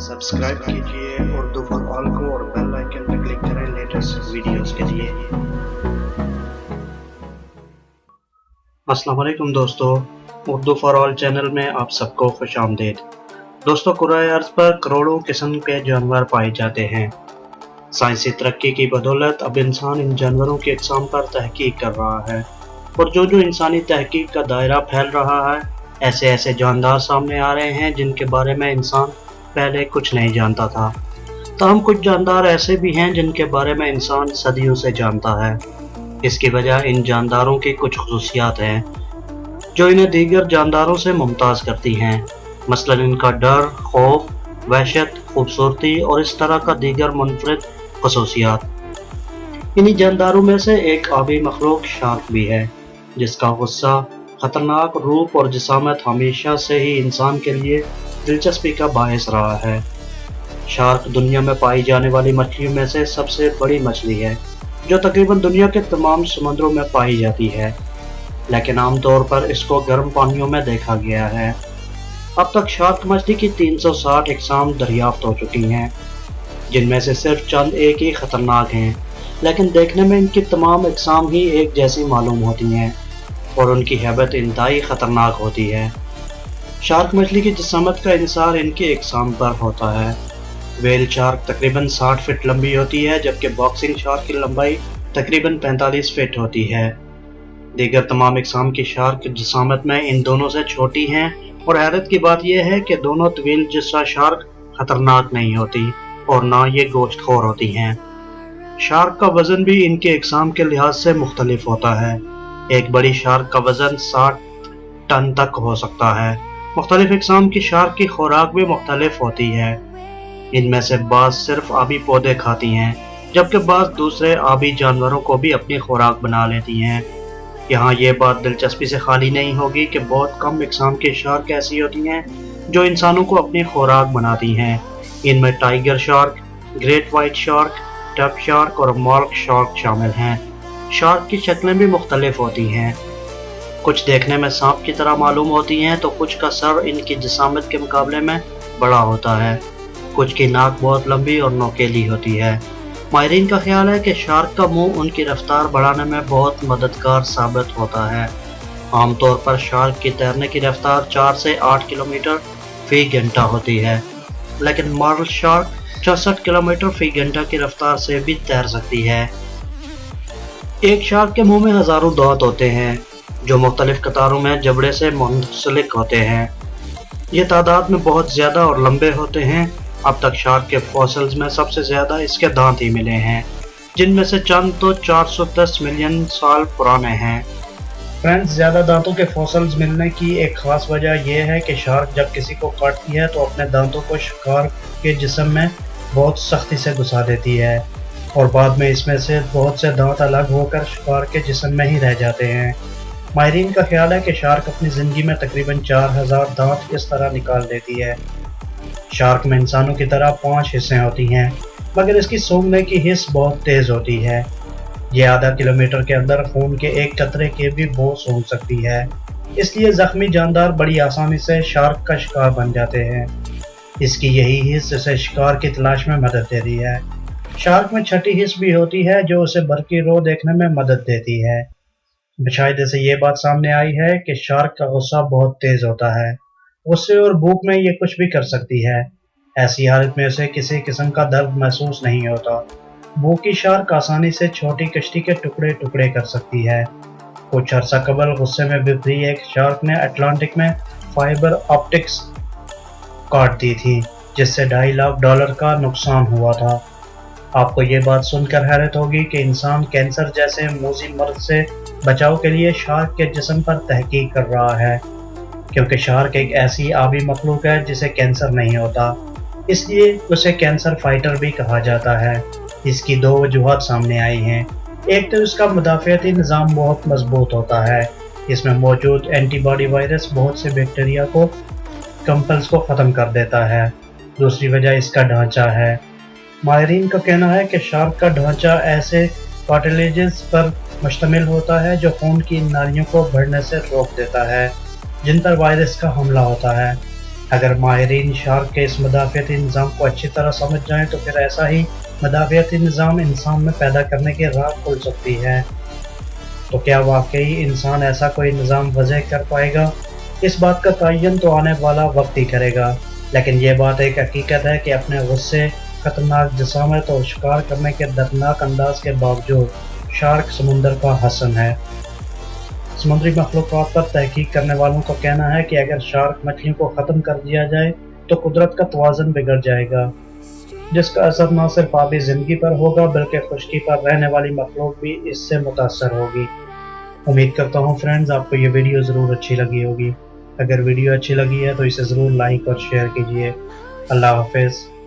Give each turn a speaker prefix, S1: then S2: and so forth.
S1: Subscribe कीजिए Urdu for all को और बेल आइकन पर क्लिक करें लेटेस्ट वीडियोस के लिए। अस्सलाम वालेकुम दोस्तों, उर्दू फॉर ऑल चैनल में आप सबको खुश आमदीद। दोस्तों, कुराए अर्ज़ पर करोड़ों किस्म के जानवर पाए जाते हैं। साइंसी तरक्की की बदौलत अब इंसान इन जानवरों की अक़साम पर तहकीक कर रहा है और जो इंसानी तहकीक का दायरा फैल रहा है, ऐसे ऐसे जानदार सामने आ रहे हैं जिनके बारे में इंसान पहले कुछ नहीं जानता था। ताहम कुछ जानदार ऐसे भी हैं जिनके बारे में इंसान सदियों से जानता है। इसकी वजह इन जानदारों की कुछ खुसूसियात हैं जो इन्हें दीगर जानदारों से मुमताज़ करती हैं, मसलन इनका डर, खौफ, वहशत, खूबसूरती और इस तरह का दीगर मुनफरिद खुसूसियात। इन्हीं जानदारों में से एक आबी मखलूक शार्क भी है, जिसका गुस्सा, खतरनाक रूप और जिसामत हमेशा से ही इंसान के लिए दिलचस्पी का बायस रहा है। शार्क दुनिया में पाई जाने वाली मछलियों में से सबसे बड़ी मछली है, जो तकरीबन दुनिया के तमाम समुद्रों में पाई जाती है, लेकिन आमतौर पर इसको गर्म पानियों में देखा गया है। अब तक शार्क मछली की 360 अक़साम दरियाफ्त हो चुकी हैं, जिनमें से सिर्फ चंद एक ही खतरनाक हैं, लेकिन देखने में इनकी तमाम अक़साम ही एक जैसी मालूम होती हैं और उनकी हैबत इंतहाई ख़तरनाक होती है। शार्क मछली की जिसामत का इंसार इनकी अक़साम पर होता है। वेल शार्क तकरीबन 60 फीट लंबी होती है, जबकि बॉक्सिंग शार्क की लंबाई तकरीबन 45 फीट होती है। दीगर तमाम अक़साम की शार्क जिसामत में इन दोनों से छोटी हैं और हैरत की बात यह है कि दोनों तवील जिस्सा शार्क खतरनाक नहीं होती और ना ये गोश्तखोर होती हैं। शार्क का वज़न भी इनके अक़साम के लिहाज से मुख्तलिफ होता है। एक बड़ी शार्क का वज़न 60 टन तक हो सकता है। मुख्तलिफ अक़साम की शार्क की खुराक भी मुख्तलिफ होती है। इनमें से बाज़ सिर्फ आबी पौधे खाती हैं, जबकि बाज़ दूसरे आबी जानवरों को भी अपनी खुराक बना लेती हैं। यहाँ ये बात दिलचस्पी से खाली नहीं होगी कि बहुत कम अक़साम की शार्क ऐसी होती हैं जो इंसानों को अपनी खुराक बनाती हैं। इनमें tiger shark, great white shark, tough shark और मॉर्क शार्क शामिल हैं। शार्क की शक्लें भी मुख्तलिफ होती हैं। कुछ देखने में सांप की तरह मालूम होती हैं, तो कुछ का सर इनकी जिसामत के मुकाबले में बड़ा होता है। कुछ की नाक बहुत लंबी और नोकेली होती है। माहिरीन का ख्याल है कि शार्क का मुंह उनकी रफ्तार बढ़ाने में बहुत मददगार साबित होता है। आमतौर पर शार्क की तैरने की रफ्तार 4 से 8 किलोमीटर फी घंटा होती है, लेकिन मार्ल शार्क 64 किलोमीटर फी घंटा की रफ्तार से भी तैर सकती है। एक शार्क के मुंह में हजारों दांत होते हैं, जो मुख्तलिफ कतारों में जबड़े से मुंसलिक होते हैं। ये तादाद में बहुत ज़्यादा और लंबे होते हैं। अब तक शार्क के फॉसिल्स में सबसे ज़्यादा इसके दांत ही मिले हैं, जिनमें से चंद तो 410 मिलियन साल पुराने हैं। फ्रेंड्स, ज़्यादा दांतों के फॉसिल्स मिलने की एक ख़ास वजह यह है कि शार्क जब किसी को काटती है तो अपने दांतों को शिकार के जिस्म में बहुत सख्ती से घुसा देती है और बाद में इसमें से बहुत से दांत अलग होकर शिकार के जिस्म में ही रह जाते हैं। माहिरीन का ख्याल है कि शार्क अपनी ज़िंदगी में तकरीबन 4000 दांत इस तरह निकाल देती है। शार्क में इंसानों की तरह 5 हिस्सें होती हैं, मगर इसकी सूंघने की हिस्स बहुत तेज़ होती है। यह आधा किलोमीटर के अंदर खून के एक कतरे के भी बो सूंघ सकती है। इसलिए ज़ख्मी जानदार बड़ी आसानी से शार्क का शिकार बन जाते हैं। इसकी यही हिस्स इसे शिकार की तलाश में मदद देती है। शार्क में छठी हिस्स भी होती है जो उसे बरकी रो देखने में मदद देती है। शायद से ये बात सामने आई है कि शार्क का गुस्सा बहुत तेज होता है। गुस्से और भूख में ये कुछ भी कर सकती है। ऐसी हालत में उसे किसी किस्म का दर्द महसूस नहीं होता। भूखी शार्क आसानी से छोटी कश्ती के टुकड़े टुकड़े कर सकती है। कुछ अर्सा कबल गुस्से में बिफरी एक शार्क ने अटलांटिक में फाइबर ऑप्टिक्स काट दी थी, जिससे $2.5 लाख का नुकसान हुआ था। आपको ये बात सुनकर हैरत होगी कि इंसान कैंसर जैसे मूजी मर्ज से बचाव के लिए शार्क के जिस्म पर तहकीक कर रहा है, क्योंकि शार्क एक ऐसी आबी मखलूक है जिसे कैंसर नहीं होता, इसलिए उसे कैंसर फाइटर भी कहा जाता है। इसकी 2 वजूहात सामने आई हैं। एक तो इसका मुदाफ़ियाती निज़ाम बहुत मजबूत होता है। इसमें मौजूद एंटीबॉडी वायरस बहुत से बैक्टीरिया को कंपल्स को ख़त्म कर देता है। दूसरी वजह इसका ढांचा है। माहिरीन का कहना है कि शार्क का ढांचा ऐसे कार्टिलेजेस पर मुश्तमिल होता है जो खून की नालियों को बढ़ने से रोक देता है, जिन पर वायरस का हमला होता है। اگر ماہرین شارک کے اس مدافعتی نظام کو اچھی طرح سمجھ جائیں تو پھر ایسا ہی مدافعتی نظام انسان میں پیدا کرنے کی راہ کھل سکتی ہے۔ تو کیا واقعی انسان ایسا کوئی نظام وضع کر پائے گا؟ اس بات کا تعین تو آنے والا وقت ہی کرے گا، لیکن یہ بات ایک حقیقت ہے کہ اپنے غصے، خطرناک جسامت اور شکار کرنے کے دردناک انداز کے باوجود شارک سمندر کا حسن ہے۔ سمندری مخلوقات پر تحقیق کرنے والوں کا کہنا ہے کہ اگر شارک مچھلیوں کو ختم کر دیا جائے تو قدرت کا توازن بگڑ جائے گا، جس کا اثر نہ صرف آبی زندگی پر ہوگا بلکہ خشکی پر رہنے والی مخلوق بھی اس سے متاثر ہوگی۔ امید کرتا ہوں فرینڈز آپ کو یہ ویڈیو ضرور اچھی لگی ہوگی۔ اگر ویڈیو اچھی لگی ہے تو اسے ضرور لائک اور شیئر کیجیے۔ اللہ حافظ۔